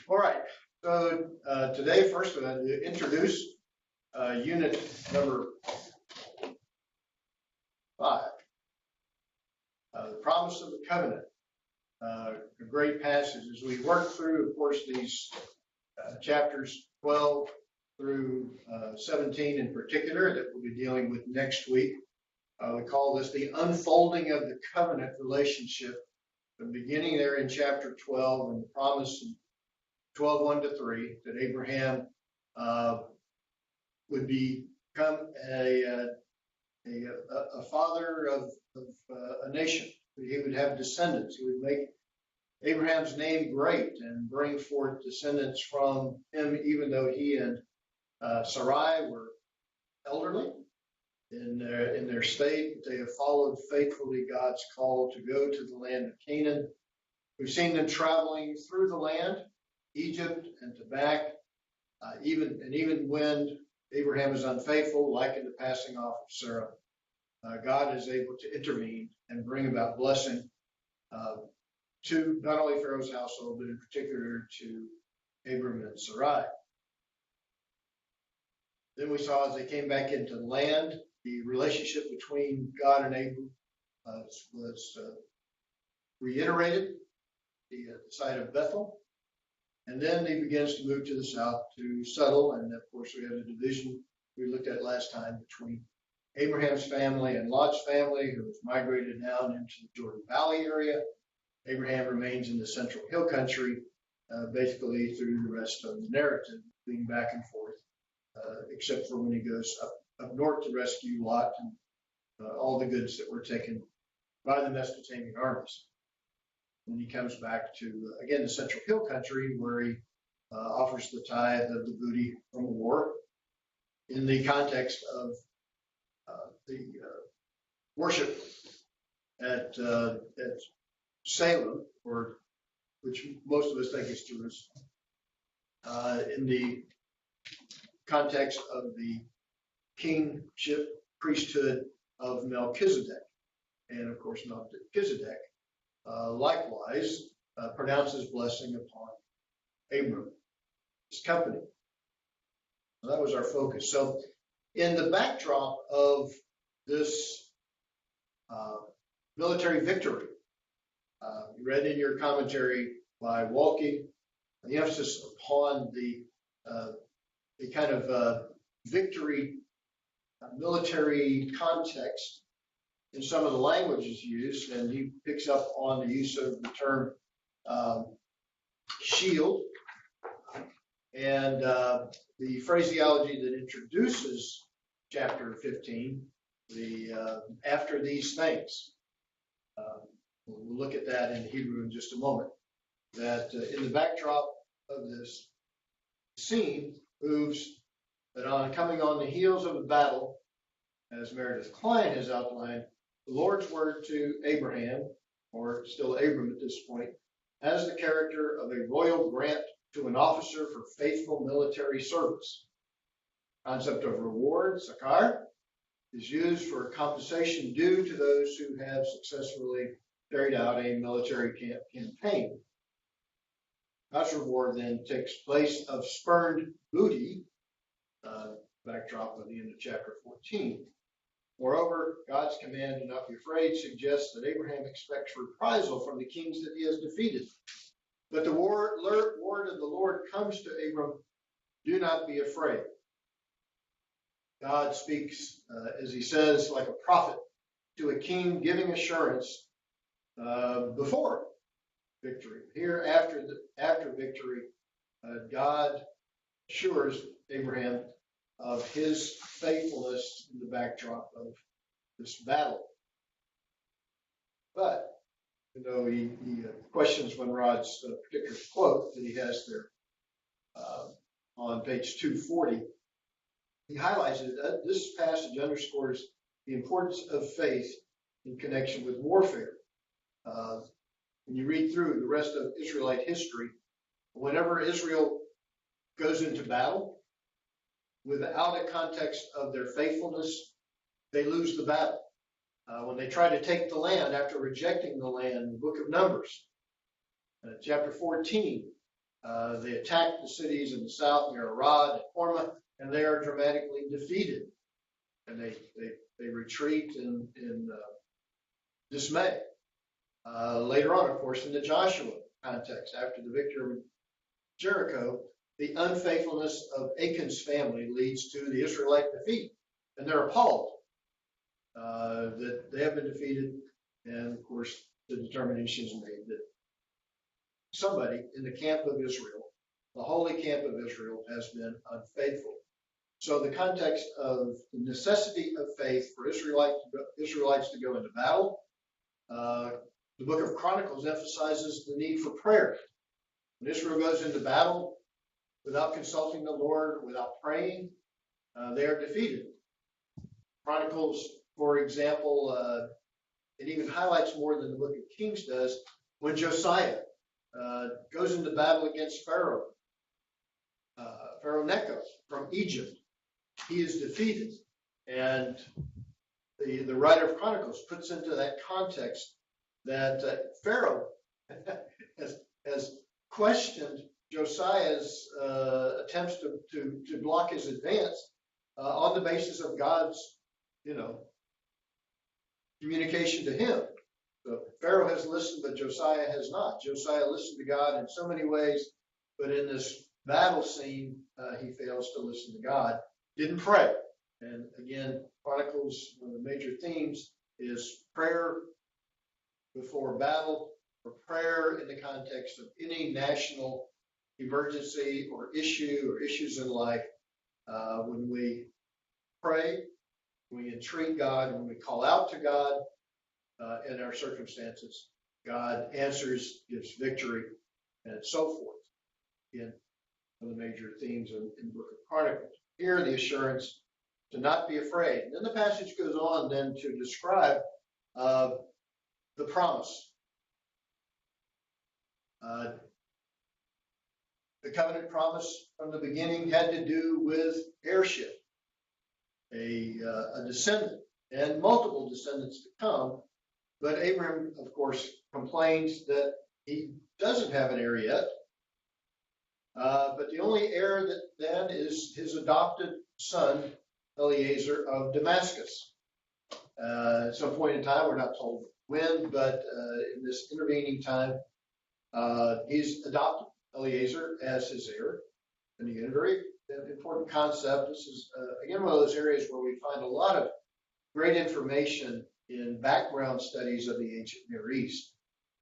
All right. So today, first, I'm going to introduce unit number 5, the promise of the covenant. A great passage as we work through, of course, these chapters 12 through 17 in particular that we'll be dealing with next week. We call this the unfolding of the covenant relationship. The beginning there in chapter 12 and the promise in 12:1-3 that Abraham would become a father of a nation. He would have descendants. He would make Abraham's name great and bring forth descendants from him, even though he and Sarai were elderly in their state. They have followed faithfully God's call to go to the land of Canaan. We've seen them traveling through the land, Egypt and to back, even when Abraham is unfaithful, like in the passing off of Sarah, God is able to intervene and bring about blessing to not only Pharaoh's household, but in particular to Abram and Sarai. Then we saw as they came back into the land, the relationship between God and Abram was reiterated, the site of Bethel. And then he begins to move to the south to settle. And of course, we have the division we looked at last time between Abraham's family and Lot's family, who has migrated down into the Jordan Valley area. Abraham remains in the central hill country, basically through the rest of the narrative, being back and forth, except for when he goes up north to rescue Lot and all the goods that were taken by the Mesopotamian armies. And he comes back to, again, the central hill country where he offers the tithe of the booty from the war in the context of the worship at Salem, or which most of us think is Jerusalem, in the context of the kingship priesthood of Melchizedek. And of course, Melchizedek likewise pronounces blessing upon Abram, his company. So that was our focus. So in the backdrop of this military victory, you read in your commentary by Walke, the emphasis upon the kind of victory military context in some of the languages used, and he picks up on the use of the term shield and the phraseology that introduces chapter 15, the after these things. We'll look at that in Hebrew in just a moment. That in the backdrop of this scene moves that on coming on the heels of the battle, as Meredith Klein has outlined, the Lord's word to Abraham, or still Abram at this point, has the character of a royal grant to an officer for faithful military service. Concept of reward, sakar, is used for compensation due to those who have successfully carried out a military campaign. God's reward then takes place of spurned booty, backdrop of the end of chapter 14. Moreover, God's command to not be afraid suggests that Abraham expects reprisal from the kings that he has defeated. But the word of the Lord comes to Abram, do not be afraid. God speaks, as he says, like a prophet to a king, giving assurance before victory. Here, after victory, God assures Abraham of his faithfulness in the backdrop of this battle. But, you know, he questions Van Rod's particular quote that he has there on page 240. He highlights that this passage underscores the importance of faith in connection with warfare. When you read through the rest of Israelite history, whenever Israel goes into battle, without a context of their faithfulness, they lose the battle. When they try to take the land after rejecting the land, the book of Numbers, chapter 14, They attack the cities in the south near Arad and Hormah, and they are dramatically defeated. And they retreat in dismay. Later on, of course, in the Joshua context, after the victory of Jericho, the unfaithfulness of Achan's family leads to the Israelite defeat. And they're appalled that they have been defeated. And of course, the determination is made that somebody in the camp of Israel, the holy camp of Israel, has been unfaithful. So the context of the necessity of faith for Israelites to go into battle, the book of Chronicles emphasizes the need for prayer. When Israel goes into battle without consulting the Lord, without praying, they are defeated. Chronicles, for example, it even highlights more than the book of Kings does when Josiah goes into battle against Pharaoh Necho from Egypt. He is defeated. And the writer of Chronicles puts into that context that Pharaoh has questioned Josiah's attempts to block his advance on the basis of God's, communication to him. So Pharaoh has listened, but Josiah has not. Josiah listened to God in so many ways, but in this battle scene, he fails to listen to God. Didn't pray. And again, Chronicles, one of the major themes is prayer before battle, or prayer in the context of any national emergency or issues in life. When we pray, when we entreat God, when we call out to God in our circumstances, God answers, gives victory, and so forth. Again, one of the major themes in the book of Chronicles. Here, the assurance to not be afraid. And then the passage goes on then to describe the promise. The covenant promise from the beginning had to do with heirship, a descendant, and multiple descendants to come. But Abraham, of course, complains that he doesn't have an heir yet. But the only heir that then is his adopted son, Eliezer of Damascus. At some point in time, we're not told when, but in this intervening time, he's adopted Eliezer as his heir. And again, a very important concept. This is, again, one of those areas where we find a lot of great information in background studies of the ancient Near East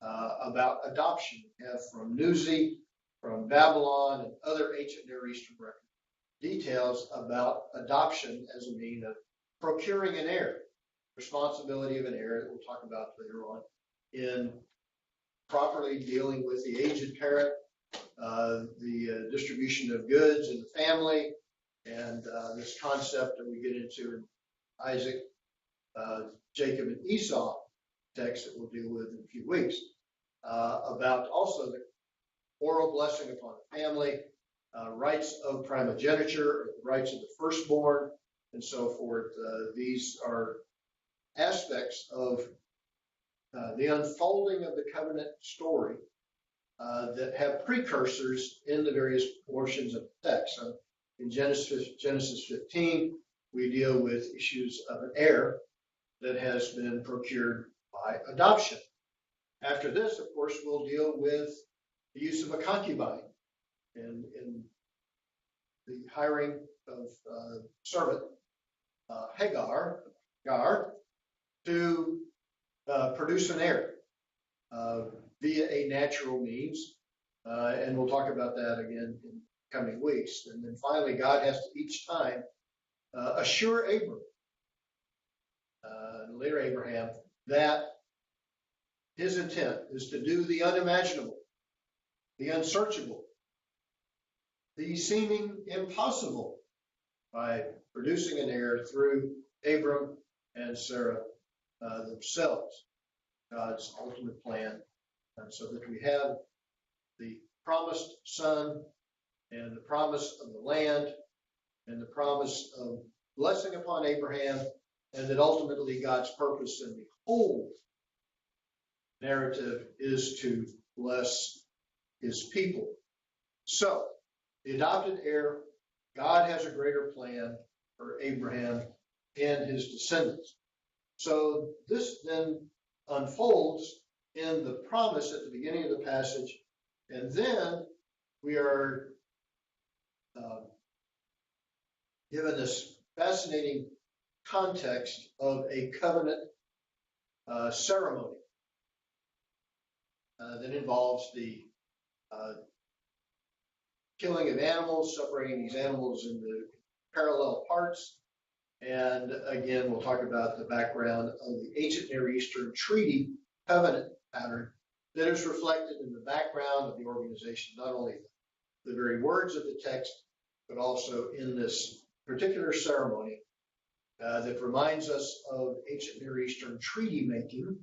about adoption. We have from Nuzi, from Babylon, and other ancient Near Eastern records, details about adoption as a means of procuring an heir, responsibility of an heir that we'll talk about later on, in properly dealing with the aged parent, the distribution of goods in the family, and this concept that we get into in Isaac, Jacob, and Esau text that we'll deal with in a few weeks, about also the oral blessing upon the family, rights of primogeniture, rights of the firstborn, and so forth. These are aspects of the unfolding of the covenant story that have precursors in the various portions of the text. So in Genesis 15, we deal with issues of an heir that has been procured by adoption. After this, of course, we'll deal with the use of a concubine in the hiring of servant Hagar to produce an heir via a natural means. And we'll talk about that again in coming weeks. And then finally, God has to each time assure Abram, later Abraham, that his intent is to do the unimaginable, the unsearchable, the seeming impossible by producing an heir through Abram and Sarah themselves, God's ultimate plan, and so that we have the promised son and the promise of the land and the promise of blessing upon Abraham, and that ultimately God's purpose in the whole narrative is to bless his people. So, the adopted heir, God has a greater plan for Abraham and his descendants. So this then unfolds in the promise at the beginning of the passage, and then we are given this fascinating context of a covenant ceremony that involves the killing of animals, separating these animals into parallel parts. And again, we'll talk about the background of the ancient Near Eastern treaty covenant pattern that is reflected in the background of the organization, not only the very words of the text, but also in this particular ceremony that reminds us of ancient Near Eastern treaty making,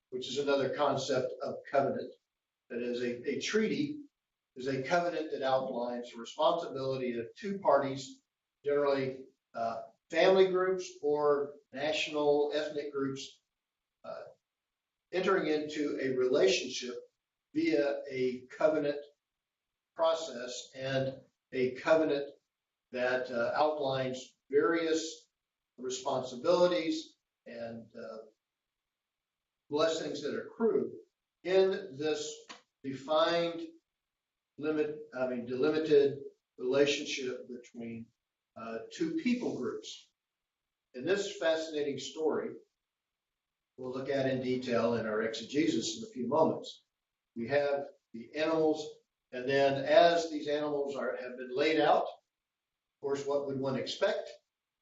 which is another concept of covenant. That is, a treaty is a covenant that outlines the responsibility of two parties, generally family groups or national ethnic groups, entering into a relationship via a covenant process, and a covenant that outlines various responsibilities and blessings that accrue in this defined, delimited relationship between two people groups. In this fascinating story, we'll look at in detail in our exegesis in a few moments. We have the animals, and then as these animals have been laid out, of course, what would one expect?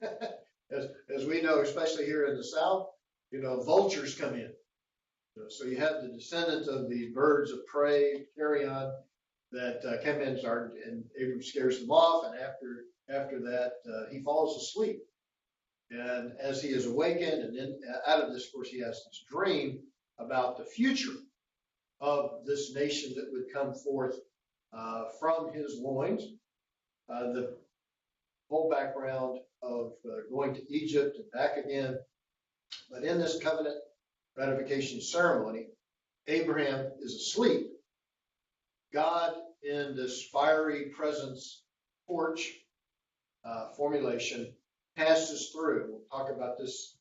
as we know, especially here in the South, vultures come in. So you have the descendants of these birds of prey, carrion, that come in, and Abram scares them off, and after that, he falls asleep. And as he is awakened, and then out of this, of course, he has this dream about the future of this nation that would come forth from his loins. The whole background of going to Egypt and back again. But in this covenant ratification ceremony, Abraham is asleep. God, in this fiery presence torch formulation, passes through. We'll talk about this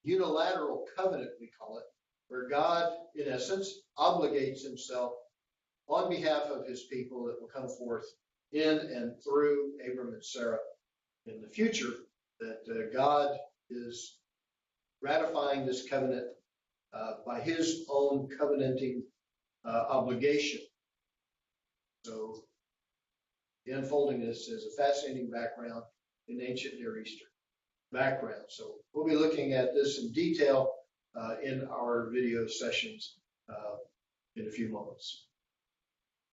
unilateral covenant, we call it, where God, in essence, obligates himself on behalf of his people that will come forth in and through Abram and Sarah in the future, that God is ratifying this covenant by his own covenanting obligation. So the unfolding this is a fascinating background in ancient Near Eastern background. So we'll be looking at this in detail in our video sessions in a few moments.